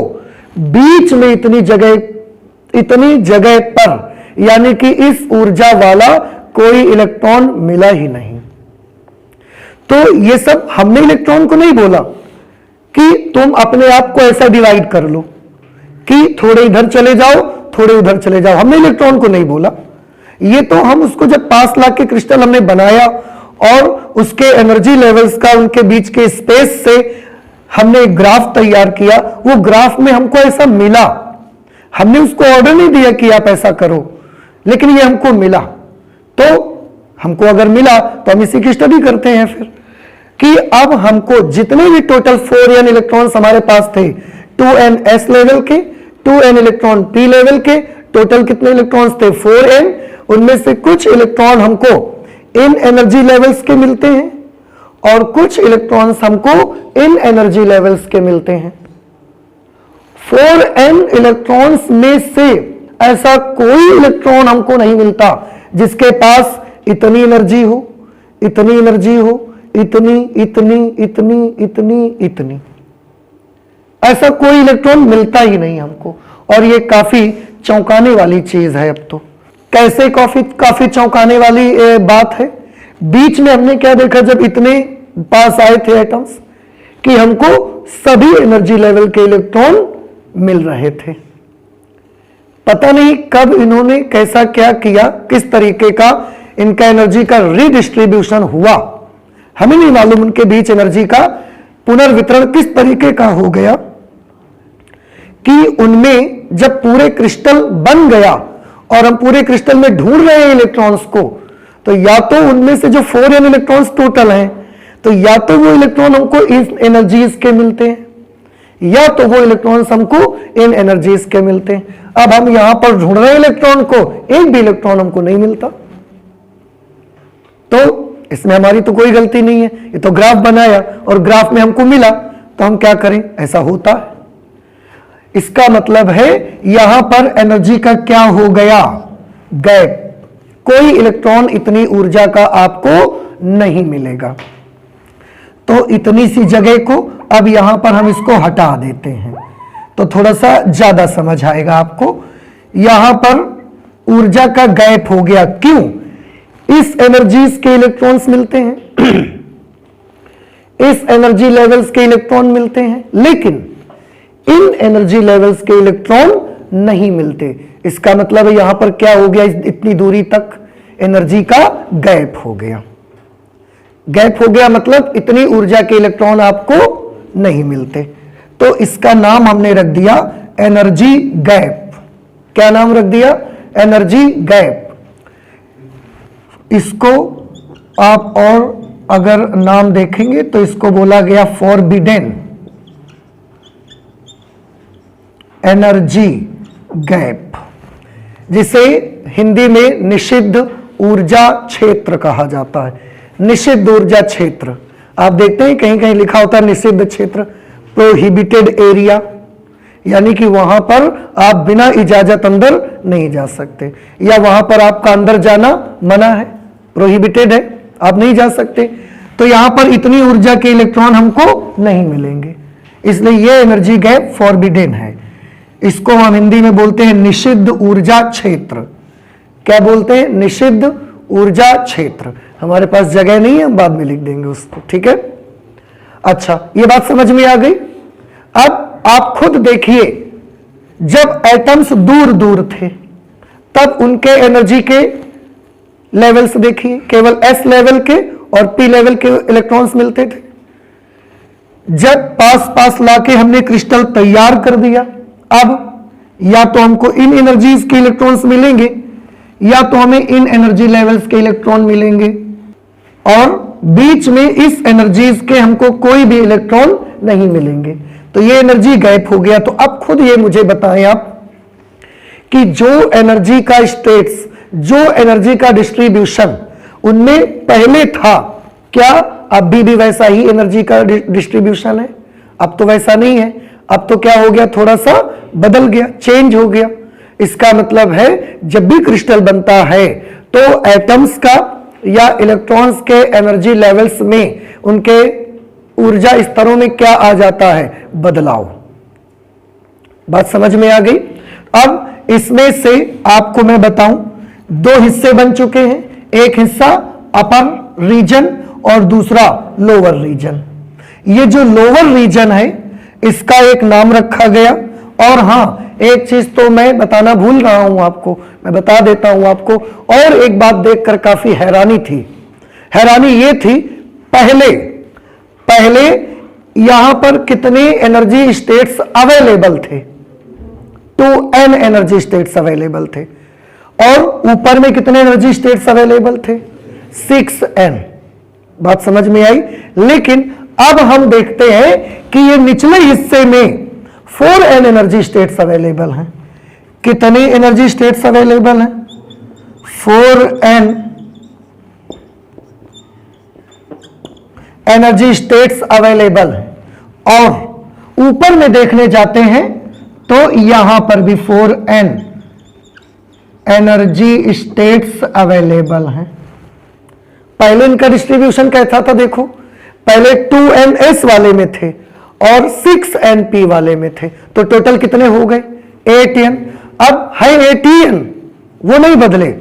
बीच में इतनी जगह पर, यानी कि इस ऊर्जा वाला कोई इलेक्ट्रॉन मिला ही नहीं। तो ये सब हमने इलेक्ट्रॉन को नहीं बोला कि तुम अपने आप को ऐसा डिवाइड कर लो कि थोड़े इधर चले जाओ, थोड़े उधर चले जाओ, हमने इलेक्ट्रॉन को नहीं बोला। ये तो हम उसको जब पास ला के क्रिस्टल हमने बनाया और उसके एनर्जी लेवल्स का, उनके बीच के स्पेस से हमने एक ग्राफ तैयार किया, वो ग्राफ में हमको ऐसा मिला। हमने उसको ऑर्डर नहीं दिया कि आप ऐसा करो, लेकिन ये हमको मिला। तो हमको अगर मिला तो हम इसी की स्टडी करते हैं फिर कि अब हमको जितने भी टोटल 4n इलेक्ट्रॉन्स हमारे पास थे, 2n s लेवल के, 2n इलेक्ट्रॉन p लेवल के, टोटल कितने इलेक्ट्रॉन्स थे, 4n। उनमें से कुछ इलेक्ट्रॉन हमको इन एनर्जी लेवल्स के मिलते हैं और कुछ इलेक्ट्रॉन्स हमको इन एनर्जी लेवल्स के मिलते हैं। 4n इलेक्ट्रॉन्स में से ऐसा कोई इलेक्ट्रॉन हमको नहीं मिलता जिसके पास इतनी एनर्जी हो, इतनी एनर्जी हो, इतनी, इतनी, इतनी, इतनी, इतनी। ऐसा कोई इलेक्ट्रॉन मिलता ही नहीं हमको, और ये काफी चौंकाने वाली चीज है। अब तो कैसे काफी चौंकाने वाली बात है। बीच में हमने क्या देखा, जब इतने पास आए थे एटम्स, कि हमको सभी एनर्जी लेवल के इलेक्ट्रॉन मिल रहे थे। पता नहीं कब इन्होंने कैसा क्या किया, किस तरीके का इनका एनर्जी का रीडिस्ट्रीब्यूशन हुआ, हमें नहीं मालूम। उनके बीच एनर्जी का पुनर्वितरण किस तरीके का हो गया कि उनमें जब पूरे क्रिस्टल बन गया और हम पूरे क्रिस्टल में ढूंढ रहे हैं इलेक्ट्रॉन्स को, तो या तो उनमें से जो 4n इलेक्ट्रॉन्स टोटल हैं, तो या तो वो इलेक्ट्रॉन हमको इस एनर्जीज के मिलते हैं, या तो वो इलेक्ट्रॉन्स हमको इन एनर्जीज के मिलते हैं। अब हम यहां पर ढूंढ रहे हैं इलेक्ट्रॉन को, एक भी इलेक्ट्रॉन हमको नहीं मिलता। तो इसमें हमारी तो कोई गलती नहीं है, ये तो ग्राफ बनाया और ग्राफ में हमको मिला, तो हम क्या करें, ऐसा होता है। इसका मतलब है यहां पर एनर्जी का क्या हो गया, गैप। कोई इलेक्ट्रॉन इतनी ऊर्जा का आपको नहीं मिलेगा। तो इतनी सी जगह को अब यहां पर हम इसको हटा देते हैं तो थोड़ा सा ज्यादा समझ आएगा आपको। यहां पर ऊर्जा का गैप हो गया, क्यों? इस एनर्जीज के इलेक्ट्रॉन्स मिलते हैं इस एनर्जी लेवल्स के इलेक्ट्रॉन मिलते हैं, लेकिन इन एनर्जी लेवल्स के इलेक्ट्रॉन नहीं मिलते। इसका मतलब है यहां पर क्या हो गया, इतनी दूरी तक एनर्जी का गैप हो गया। गैप हो गया मतलब इतनी ऊर्जा के इलेक्ट्रॉन आपको नहीं मिलते। तो इसका नाम हमने रख दिया एनर्जी गैप। क्या नाम रख दिया? Energy gap. इसको आप और अगर नाम देखेंगे तो इसको बोला गया फॉरबिडेन एनर्जी गैप, जिसे हिंदी में निषिद्ध ऊर्जा क्षेत्र कहा जाता है। निषिद्ध ऊर्जा क्षेत्र आप देखते हैं कहीं कहीं लिखा होता है निषिद्ध क्षेत्र, प्रोहिबिटेड एरिया, यानी कि वहां पर आप बिना इजाजत अंदर नहीं जा सकते, या वहां पर आपका अंदर जाना मना है, प्रोहिबिटेड है, आप नहीं जा सकते। तो यहां पर इतनी ऊर्जा के इलेक्ट्रॉन हमको नहीं मिलेंगे, इसलिए यह एनर्जी गैप फॉरबिडेन है। इसको हम हिंदी में बोलते हैं निषिद्ध ऊर्जा क्षेत्र। क्या बोलते हैं? निषिद्ध ऊर्जा क्षेत्र। हमारे पास जगह नहीं है, हम बाद में लिख देंगे उसको, ठीक है। अच्छा, ये बात समझ में आ गई। अब आप खुद देखिए, जब एटम्स दूर दूर थे तब उनके एनर्जी के लेवल्स देखिए, केवल s लेवल के और p लेवल के इलेक्ट्रॉन्स मिलते थे। जब पास पास लाके हमने क्रिस्टल तैयार कर दिया, अब या तो हमको इन एनर्जीज के इलेक्ट्रॉन्स मिलेंगे या तो हमें इन एनर्जी लेवल्स के इलेक्ट्रॉन मिलेंगे, और बीच में इस एनर्जीज के हमको कोई भी इलेक्ट्रॉन नहीं मिलेंगे। तो ये एनर्जी गैप हो गया। तो अब खुद ये मुझे बताएं आप कि जो एनर्जी का स्टेट्स, जो एनर्जी का डिस्ट्रीब्यूशन उनमें पहले था, क्या अभी भी वैसा ही एनर्जी का डिस्ट्रीब्यूशन है? अब तो वैसा नहीं है, अब तो क्या हो गया, थोड़ा सा बदल गया, चेंज हो गया। इसका मतलब है जब भी क्रिस्टल बनता है तो एटम्स का या इलेक्ट्रॉन्स के एनर्जी लेवल्स में उनके ऊर्जा स्तरों में क्या आ जाता है, बदलाव। बात समझ में आ गई। अब इसमें से आपको मैं बताऊं, दो हिस्से बन चुके हैं, एक हिस्सा अपर रीजन और दूसरा लोअर रीजन। ये जो लोअर रीजन है इसका एक नाम रखा गया। और हां, एक चीज तो मैं बताना भूल रहा हूं आपको, मैं बता देता हूं आपको। और एक बात देखकर काफी हैरानी थी। हैरानी ये थी, पहले यहां पर कितने एनर्जी स्टेट्स अवेलेबल थे? 2n एनर्जी स्टेट्स अवेलेबल थे। और ऊपर में कितने एनर्जी स्टेट्स अवेलेबल थे? 6n। बात समझ में आई। लेकिन अब हम देखते हैं कि ये निचले हिस्से में 4n एनर्जी स्टेट्स अवेलेबल हैं। कितने एनर्जी स्टेट्स अवेलेबल हैं? 4n एनर्जी स्टेट्स अवेलेबल हैं। और ऊपर में देखने जाते हैं तो यहां पर भी 4n एनर्जी स्टेट्स अवेलेबल हैं। पहले इनका डिस्ट्रीब्यूशन कैसा था देखो, पहले 2ns वाले में थे और 6np वाले में थे। तो टोटल कितने हो गए? 8n। अब है 8n, वो नहीं बदले,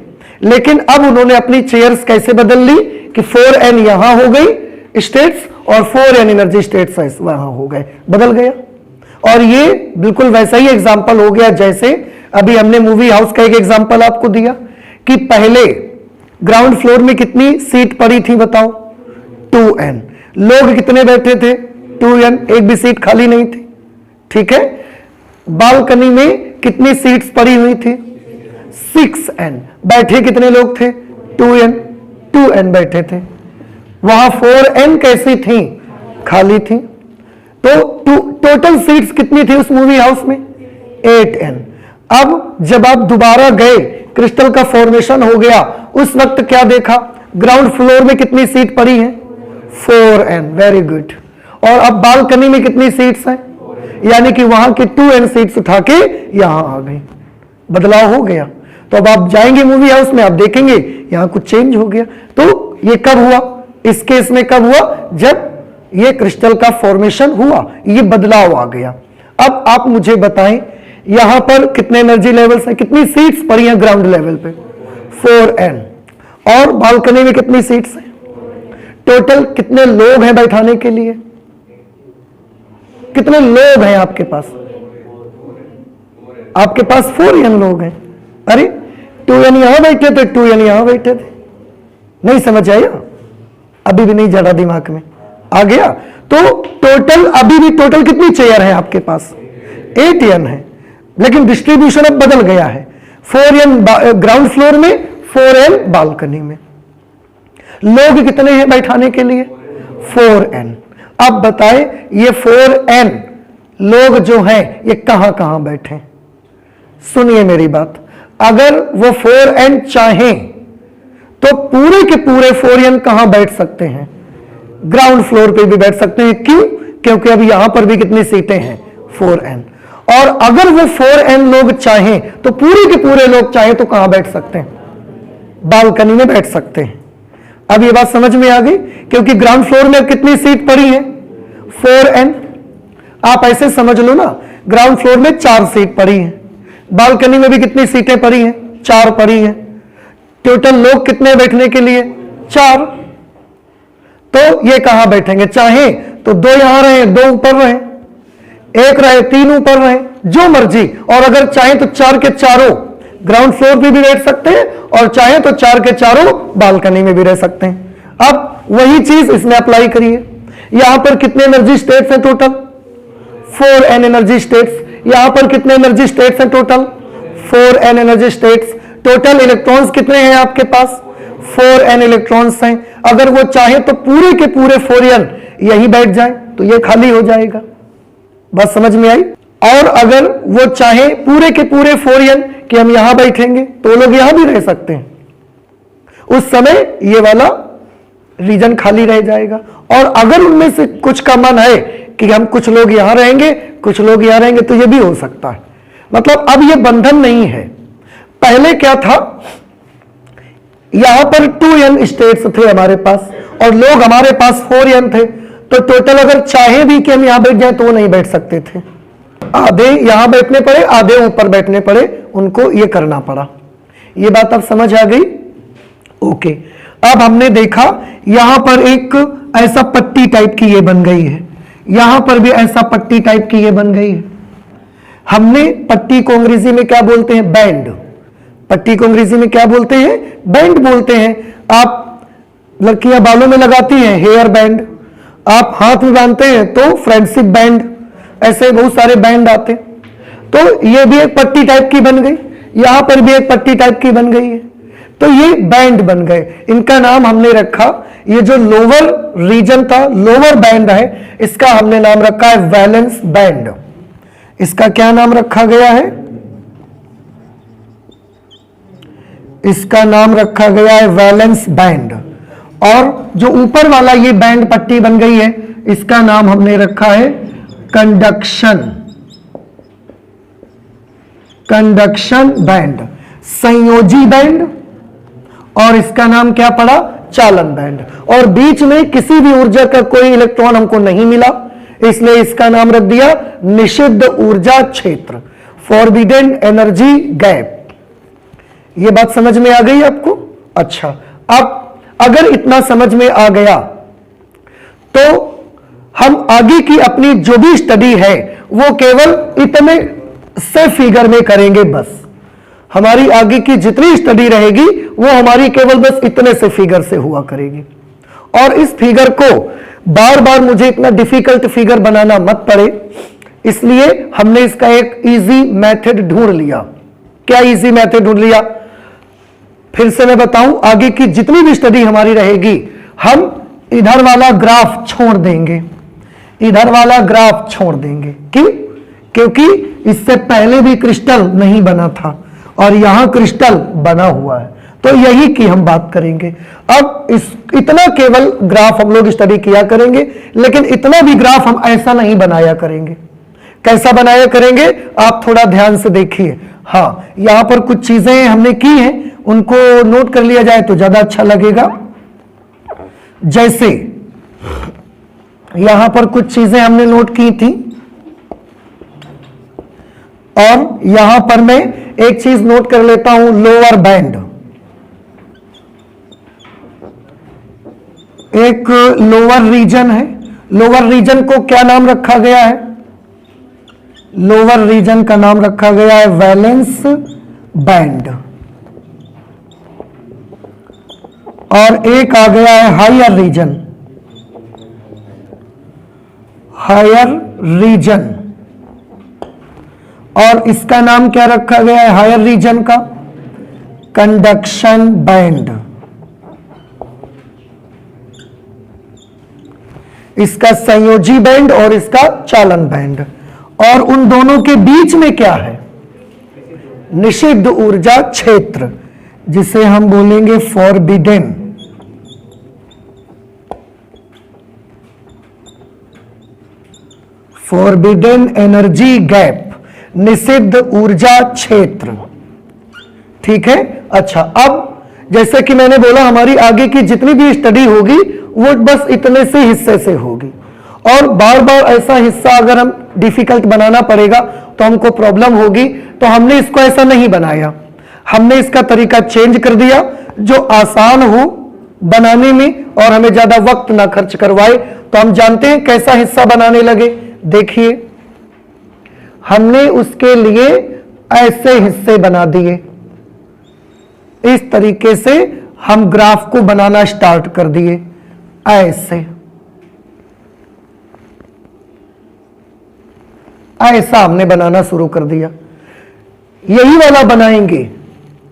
लेकिन अब उन्होंने अपनी चेयर्स कैसे बदल ली कि 4n यहां हो गई स्टेट्स और 4n एनर्जी स्टेट्स वहां हो गए, बदल गया। और ये बिल्कुल वैसा ही एग्जाम्पल हो गया जैसे अभी हमने मूवी हाउस का एक एग्जाम्पल आपको दिया कि पहले ग्राउंड फ्लोर में कितनी सीट पड़ी थी बताओ? 2n। लोग कितने बैठे थे? 2n, एक भी सीट खाली नहीं थी, ठीक है। बालकनी में कितनी सीट्स पड़ी हुई थी? 6n। बैठे कितने लोग थे? 2n बैठे थे। वहां 4n कैसी थी? खाली थी। तो टोटल सीट्स कितनी थी उस मूवी हाउस में? 8n। अब जब आप दोबारा गए, क्रिस्टल का फॉर्मेशन हो गया, उस वक्त क्या देखा? ग्राउंड फ्लोर में कितनी सीट पड़ी है? 4n। Very good. और अब बालकनी में कितनी सीट्स हैं? यानी कि वहां की 2n सीट्स उठा के यहां आ गई, बदलाव हो गया। तो अब आप जाएंगे मूवी हाउस में, आप देखेंगे यहां कुछ चेंज हो गया। तो ये कब हुआ, इस केस में कब हुआ, जब ये क्रिस्टल का फॉर्मेशन हुआ, ये बदलाव आ गया। अब आप मुझे बताएं यहां पर कितने एनर्जी लेवल्स हैं, कितनी सीट्स पड़ी हैं ग्राउंड लेवल पे, 4n, और बालकनी में कितनी सीट्स हैं, टोटल कितने लोग हैं बैठाने के लिए, कितने लोग हैं आपके पास, आपके पास 4n लोग हैं। अरे 2n यहां बैठे थे, 2n यहां बैठे थे, नहीं समझ आया, अभी भी नहीं जड़ा दिमाग में, आ गया। तो टोटल अभी भी टोटल कितनी चेयर है आपके पास, 8n है, लेकिन डिस्ट्रीब्यूशन अब बदल गया है, 4n ग्राउंड फ्लोर में, 4n बालकनी में। लोग कितने हैं बैठाने के लिए, 4n। अब बताएं ये 4n लोग जो हैं ये कहां कहां बैठे, सुनिए मेरी बात, अगर वो 4n चाहें तो पूरे के पूरे 4n कहां बैठ सकते हैं, ग्राउंड फ्लोर पे भी बैठ सकते हैं। क्यों, क्योंकि अभी यहां पर भी कितनी सीटें हैं, 4n। और अगर वो 4n लोग चाहें तो पूरे के पूरे लोग चाहें तो कहां बैठ सकते हैं, बालकनी में बैठ सकते हैं। अब ये बात समझ में आ गई, क्योंकि ग्राउंड फ्लोर में कितनी सीट पड़ी है, 4n। आप ऐसे समझ लो ना, ग्राउंड फ्लोर में 4 सीट पड़ी है, बालकनी में भी कितनी सीटें पड़ी हैं, 4 पड़ी हैं। टोटल लोग कितने बैठने के लिए, 4। तो ये कहां बैठेंगे, चाहे तो 2 यहां रहे, 2 ऊपर रहे, 1 रहे, 3 ऊपर रहे, जो मर्जी। और अगर चाहे तो 4 के चारों ग्राउंड फ्लोर पे भी बैठ सकते हैं, और चाहे तो 4 के चारों बालकनी में भी रह सकते हैं। अब वही चीज इसमें अप्लाई करिए। यहां पर कितने एनर्जी स्टेट्स हैं टोटल, 4n एनर्जी स्टेट्स। यहां पर कितने एनर्जी स्टेट्स हैं total, 4n energy states. Total electrons कितने हैं आपके पास, 4n इलेक्ट्रॉन्स हैं। अगर वो चाहे तो पूरे के पूरे 4n यही बैठ जाए तो ये खाली हो जाएगा, बात समझ में आई। और अगर वो चाहे पूरे के पूरे 4n कि हम यहां बैठेंगे तो लोग यहां भी रह सकते हैं, उस समय ये वाला रीजन खाली रह जाएगा। और अगर उनमें से कुछ का मन है कि हम कुछ लोग यहां रहेंगे, कुछ लोग यहां रहेंगे, तो ये भी हो सकता है। मतलब अब ये बंधन नहीं है। पहले क्या था, यहां पर 2n स्टेट्स थे हमारे पास और लोग हमारे पास 4n थे, तो टोटल अगर चाहे भी कि हम यहां बैठ जाए तो वो नहीं बैठ सकते थे। आधे यहां बैठने पड़े, आधे ऊपर बैठने पड़े, उनको ये करना पड़ा। ये बात अब समझ आ गई, ओके। अब हमने देखा यहां पर एक ऐसा पट्टी टाइप की ये बन गई है, यहां पर भी ऐसा पट्टी टाइप की ये बन गई है। हमने पट्टी को अंग्रेजी में क्या बोलते हैं, बैंड। पट्टी को अंग्रेजी में क्या बोलते हैं, बैंड बोलते हैं। आप लड़कियां बालों में लगाती हैं, हेयर बैंड। आप हाथ में बांधते हैं तो फ्रेंडशिप बैंड, ऐसे बहुत सारे बैंड आते। तो ये भी एक पट्टी टाइप की बन गई, यहां पर भी एक पट्टी टाइप की बन गई है, तो ये बैंड बन गए। इनका नाम हमने रखा, ये जो लोअर रीजन था, लोअर बैंड है, इसका हमने नाम रखा है वैलेंस बैंड। इसका क्या नाम रखा गया है, इसका नाम रखा गया है वैलेंस बैंड। और जो ऊपर वाला ये बैंड पट्टी बन गई है, इसका नाम हमने रखा है कंडक्शन, कंडक्शन बैंड, संयोजी बैंड। और इसका नाम क्या पड़ा, चालन बैंड। और बीच में किसी भी ऊर्जा का कोई इलेक्ट्रॉन हमको नहीं मिला, इसलिए इसका नाम रख दिया निषिद्ध ऊर्जा क्षेत्र, फॉरबिडेन एनर्जी गैप। ये बात समझ में आ गई आपको। अच्छा, अब अगर इतना समझ में आ गया तो हम आगे की अपनी जो भी स्टडी है वो केवल इतने से फिगर में करेंगे बस। हमारी आगे की जितनी स्टडी रहेगी वो हमारी केवल बस इतने से फिगर से हुआ करेगी। और इस फिगर को बार बार मुझे इतना डिफिकल्ट फिगर बनाना मत पड़े, इसलिए हमने इसका एक इजी मेथड ढूंढ लिया। क्या इजी मेथड ढूंढ लिया, फिर से मैं बताऊं, आगे की जितनी भी स्टडी हमारी रहेगी हम इधर वाला ग्राफ छोड़ देंगे, इधर वाला ग्राफ छोड़ देंगे। क्यों, क्योंकि इससे पहले भी क्रिस्टल नहीं बना था और यहां क्रिस्टल बना हुआ है, तो यही की हम बात करेंगे। अब इतना केवल ग्राफ हम लोग स्टडी किया करेंगे, लेकिन इतना भी ग्राफ हम ऐसा नहीं बनाया करेंगे। कैसा बनाया करेंगे, आप थोड़ा ध्यान से देखिए। हाँ, यहां पर कुछ चीजें हमने की हैं, उनको नोट कर लिया जाए तो ज्यादा अच्छा लगेगा। जैसे यहां पर कुछ चीजें हमने नोट की थी, और यहां पर मैं एक चीज नोट कर लेता हूं, लोअर बैंड। एक लोअर रीजन है, लोअर रीजन को क्या नाम रखा गया है? लोअर रीजन का नाम रखा गया है वैलेंस बैंड, और एक आ गया है हायर रीजन, हायर रीजन, और इसका नाम क्या रखा गया है हायर रीजन का? Conduction band. इसका संयोजी बैंड और इसका चालन बैंड। और उन दोनों के बीच में क्या है? निषिद्ध ऊर्जा क्षेत्र, जिसे हम बोलेंगे फॉरबिडेन। फॉरबिडेन एनर्जी गैप, निषिद्ध ऊर्जा क्षेत्र। ठीक है। अच्छा, अब जैसे कि मैंने बोला, हमारी आगे की जितनी भी स्टडी होगी वो बस इतने से हिस्से से होगी, और बार बार ऐसा हिस्सा अगर हम डिफिकल्ट बनाना पड़ेगा तो हमको प्रॉब्लम होगी। तो हमने इसको ऐसा नहीं बनाया, हमने इसका तरीका चेंज कर दिया जो आसान हो बनाने में और हमें ज्यादा वक्त ना खर्च करवाए। तो हम जानते हैं कैसा हिस्सा बनाने लगे। देखिए, हमने उसके लिए ऐसे हिस्से बना दिए, इस तरीके से हम ग्राफ को बनाना स्टार्ट कर दिए। ऐसे ऐसा हमने बनाना शुरू कर दिया। यही वाला बनाएंगे,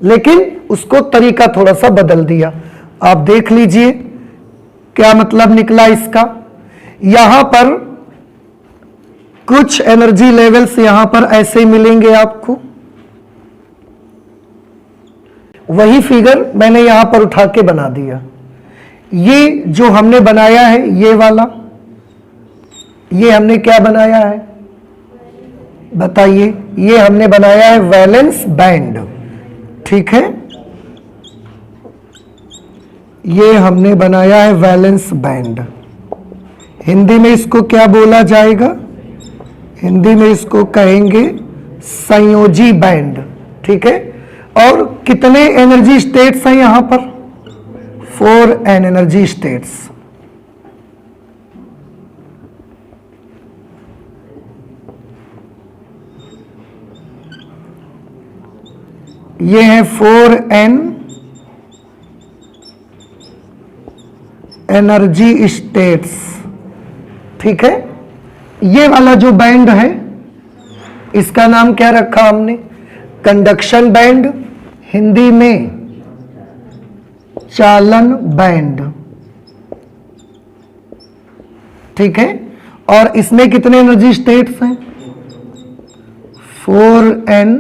लेकिन उसको तरीका थोड़ा सा बदल दिया। आप देख लीजिए क्या मतलब निकला इसका। यहां पर कुछ एनर्जी लेवल्स यहां पर ऐसे मिलेंगे आपको। वही फिगर मैंने यहां पर उठा के बना दिया। ये जो हमने बनाया है, ये वाला, ये हमने क्या बनाया है बताइए? ये हमने बनाया है वैलेंस बैंड। ठीक है, ये हमने बनाया है वैलेंस बैंड। हिंदी में इसको क्या बोला जाएगा? हिंदी में इसको कहेंगे संयोजी बैंड। ठीक है। और कितने एनर्जी स्टेट्स हैं यहां पर? 4 एनर्जी स्टेट्स। ये है 4n एनर्जी स्टेट्स। ठीक है। ये वाला जो बैंड है, इसका नाम क्या रखा हमने? कंडक्शन बैंड, हिंदी में चालन बैंड। ठीक है। और इसमें कितने एनर्जी स्टेट्स हैं? 4n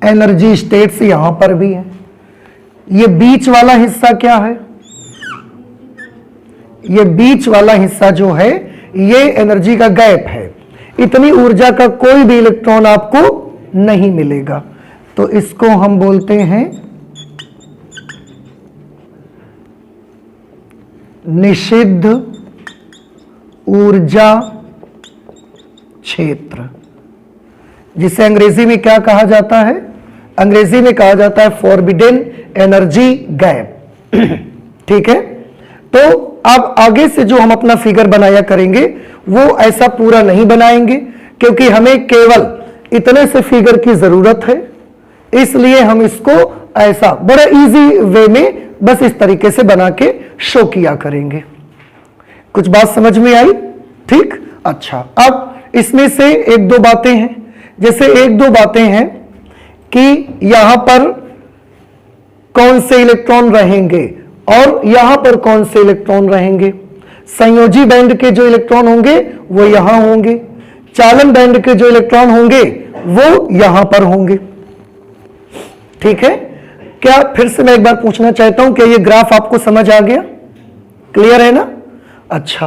एनर्जी स्टेट्स यहां पर भी है। ये बीच वाला हिस्सा क्या है? ये बीच वाला हिस्सा जो है, ये एनर्जी का गैप है। इतनी ऊर्जा का कोई भी इलेक्ट्रॉन आपको नहीं मिलेगा, तो इसको हम बोलते हैं निषिद्ध ऊर्जा क्षेत्र, जिसे अंग्रेजी में क्या कहा जाता है? अंग्रेजी में कहा जाता है फॉरबिडेन एनर्जी गैप। ठीक है। तो अब आगे से जो हम अपना फिगर बनाया करेंगे वो ऐसा पूरा नहीं बनाएंगे, क्योंकि हमें केवल इतने से फिगर की जरूरत है। इसलिए हम इसको ऐसा बड़ा इजी वे में बस इस तरीके से बना के शो किया करेंगे। कुछ बात समझ में आई? ठीक। अच्छा, अब इसमें से एक दो बातें हैं। जैसे एक दो बातें हैं कि यहां पर कौन से इलेक्ट्रॉन रहेंगे और यहां पर कौन से इलेक्ट्रॉन रहेंगे। संयोजी बैंड के जो इलेक्ट्रॉन होंगे वो यहां होंगे, चालन बैंड के जो इलेक्ट्रॉन होंगे वो यहां पर होंगे। ठीक है। क्या फिर से मैं एक बार पूछना चाहता हूं कि ये ग्राफ आपको समझ आ गया? क्लियर है ना? अच्छा,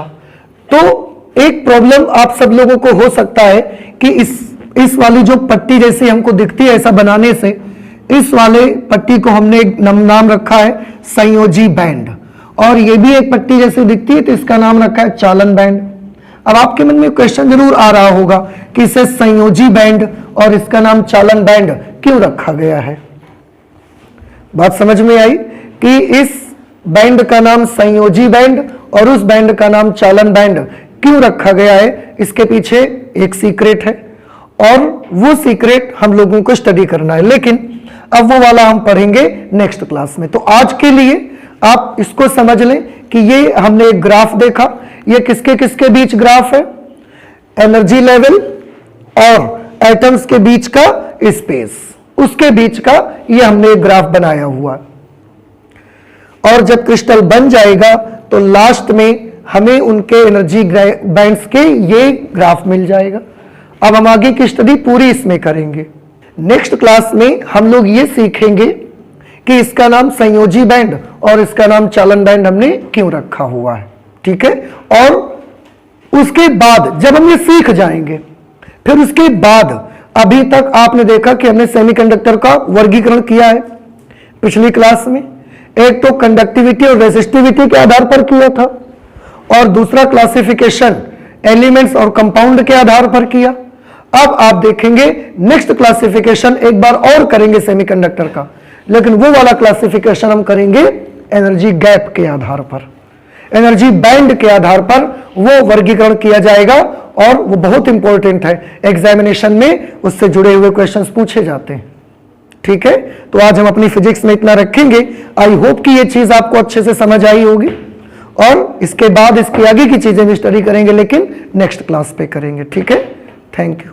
तो एक प्रॉब्लम आप सब लोगों को हो सकता है कि इस वाली जो पट्टी जैसी हमको दिखती है ऐसा बनाने से, इस वाले पट्टी को हमने एक नाम रखा है संयोजी बैंड, और ये भी एक पट्टी जैसी दिखती है तो इसका नाम रखा है चालन बैंड। अब आपके मन में क्वेश्चन जरूर आ रहा होगा कि इसे संयोजी बैंड और इसका नाम चालन बैंड क्यों रखा गया है। बात समझ में आई कि इस बैंड का नाम संयोजी बैंड और उस बैंड का नाम चालन बैंड क्यों रखा गया है, इसके पीछे एक सीक्रेट है और वो सीक्रेट हम लोगों को स्टडी करना है, लेकिन अब वो वाला हम पढ़ेंगे नेक्स्ट क्लास में। तो आज के लिए आप इसको समझ लें कि ये हमने एक ग्राफ देखा, ये किसके किसके बीच ग्राफ है, एनर्जी लेवल और एटम्स के बीच का स्पेस, उसके बीच का ये हमने एक ग्राफ बनाया हुआ। और जब क्रिस्टल बन जाएगा तो लास्ट में हमें उनके एनर्जी बैंड्स के ये ग्राफ मिल जाएगा। अब हम आगे की स्टडी पूरी इसमें करेंगे। नेक्स्ट क्लास में हम लोग ये सीखेंगे कि इसका नाम संयोजी बैंड और इसका नाम चालन बैंड हमने क्यों रखा हुआ है, ठीक है। और उसके बाद जब हम ये सीख जाएंगे, फिर उसके बाद अभी तक आपने देखा कि हमने सेमीकंडक्टर का वर्गीकरण किया है पिछली क्लास में। एक तो कंडक्टिविटी और रेसिस्टिविटी के आधार पर किया था, और दूसरा क्लासिफिकेशन एलिमेंट्स और कंपाउंड के आधार पर किया। अब आप देखेंगे नेक्स्ट क्लासिफिकेशन एक बार और करेंगे सेमीकंडक्टर का, लेकिन वो वाला क्लासिफिकेशन हम करेंगे एनर्जी गैप के आधार पर, एनर्जी बैंड के आधार पर वो वर्गीकरण किया जाएगा, और वो बहुत इंपॉर्टेंट है, एग्जामिनेशन में उससे जुड़े हुए क्वेश्चंस पूछे जाते हैं, ठीक है। तो आज हम अपनी फिजिक्स में इतना रखेंगे। आई होप कि ये चीज आपको अच्छे से समझ आई होगी, और इसके बाद इसके आगे की चीजें भी स्टडी करेंगे, लेकिन नेक्स्ट क्लास पे करेंगे, ठीक है। Thank you.